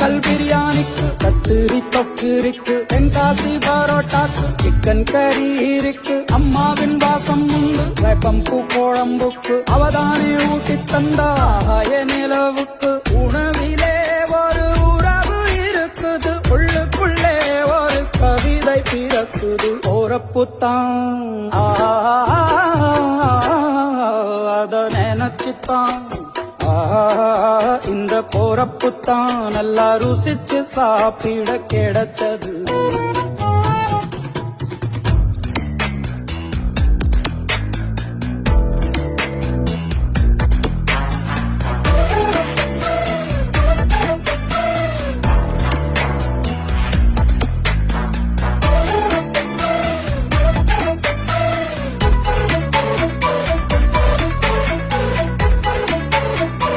திண்டுக்கல் பிரியாணிக்கு கத்திரி தொக்கு இருக்கு, தென்காசி பரோட்டாக்கு சிக்கன் கறி இருக்கு, அம்மாவின் வாசம் உண்டு வேப்பம்பூ குழம்புக்கு, அவதானே ஊட்டி தந்தாய நிலவுக்கு. உணவிலே ஒரு உறவு இருக்குது, உள்ளுக்குள்ளே ஒரு கவிதை பிறக்குது. போறப்புத்தான் அத நினைச்சுத்தான் இந்த போறப்புத்தான் நல்லா ருசிச்சு சாப்பிட கிடைச்சது.